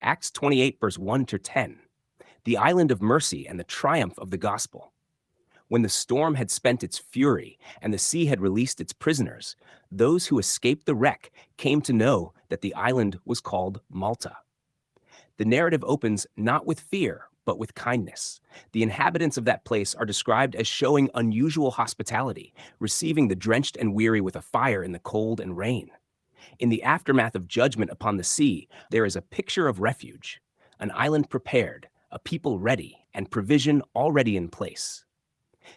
Acts 28, verse 1 to 10. The island of mercy and the triumph of the gospel. When the storm had spent its fury and the sea had released its prisoners, those who escaped the wreck came to know that the island was called Malta. The narrative opens not with fear, but with kindness. The inhabitants of that place are described as showing unusual hospitality, receiving the drenched and weary with a fire in the cold and rain. In the aftermath of judgment upon the sea, there is a picture of refuge, an island prepared, a people ready, and provision already in place.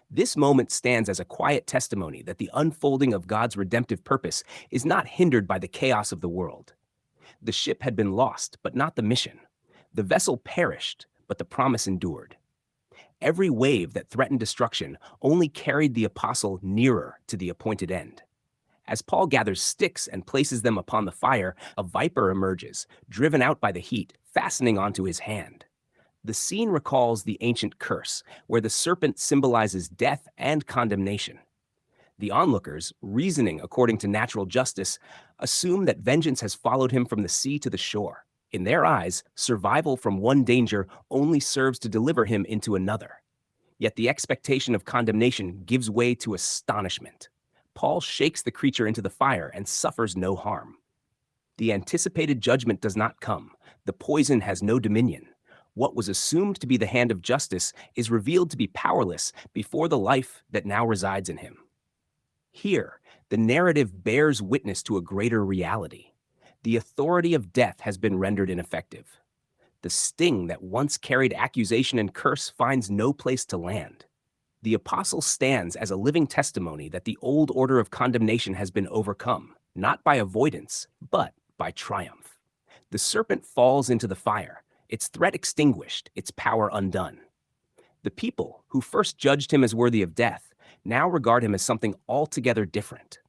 This moment stands as a quiet testimony that the unfolding of God's redemptive purpose is not hindered by the chaos of the world. The ship had been lost, but not the mission. The vessel perished, but the promise endured. Every wave that threatened destruction only carried the apostle nearer to the appointed end. As Paul gathers sticks and places them upon the fire, a viper emerges, driven out by the heat, fastening onto his hand. The scene recalls the ancient curse, where the serpent symbolizes death and condemnation. The onlookers, reasoning according to natural justice, assume that vengeance has followed him from the sea to the shore. In their eyes, survival from one danger only serves to deliver him into another. Yet the expectation of condemnation gives way to astonishment. Paul shakes the creature into the fire and suffers no harm. The anticipated judgment does not come. The poison has no dominion. What was assumed to be the hand of justice is revealed to be powerless before the life that now resides in him. Here, the narrative bears witness to a greater reality. The authority of death has been rendered ineffective. The sting that once carried accusation and curse finds no place to land. The apostle stands as a living testimony that the old order of condemnation has been overcome, not by avoidance, but by triumph. The serpent falls into the fire, its threat extinguished, its power undone. The people, who first judged him as worthy of death, now regard him as something altogether different.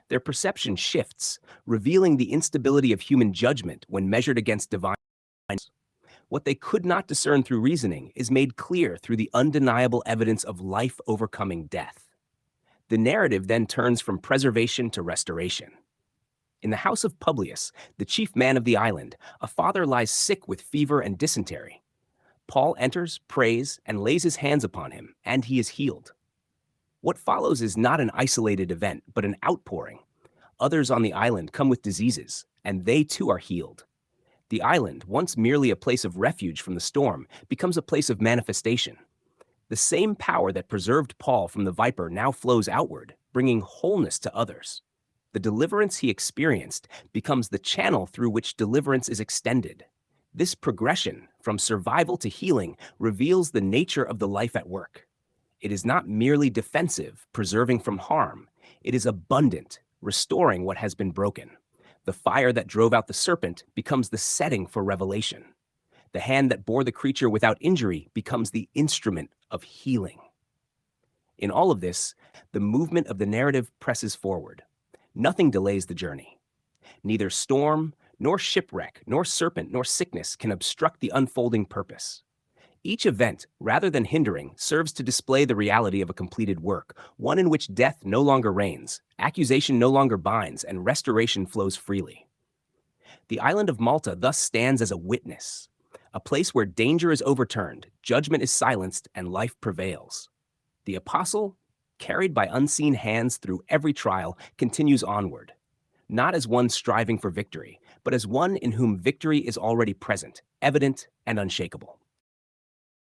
Their perception shifts, revealing the instability of human judgment when measured against divine. What they could not discern through reasoning is made clear through the undeniable evidence of life overcoming death. The narrative then turns from preservation to restoration. In the house of Publius, the chief man of the island, a father lies sick with fever and dysentery. Paul enters, prays, and lays his hands upon him, and he is healed. What follows is not an isolated event, but an outpouring. Others on the island come with diseases, and they too are healed. The island, once merely a place of refuge from the storm, becomes a place of manifestation. The same power that preserved Paul from the viper now flows outward, bringing wholeness to others. The deliverance he experienced becomes the channel through which deliverance is extended. This progression from survival to healing reveals the nature of the life at work. It is not merely defensive, preserving from harm. It is abundant, restoring what has been broken. The fire that drove out the serpent becomes the setting for revelation. The hand that bore the creature without injury becomes the instrument of healing. In all of this, the movement of the narrative presses forward. Nothing delays the journey. Neither storm, nor shipwreck, nor serpent, nor sickness can obstruct the unfolding purpose. Each event, rather than hindering, serves to display the reality of a completed work, one in which death no longer reigns, accusation no longer binds, and restoration flows freely. The island of Malta thus stands as a witness, a place where danger is overturned, judgment is silenced, and life prevails. The apostle, carried by unseen hands through every trial, continues onward, not as one striving for victory, but as one in whom victory is already present, evident, and unshakable.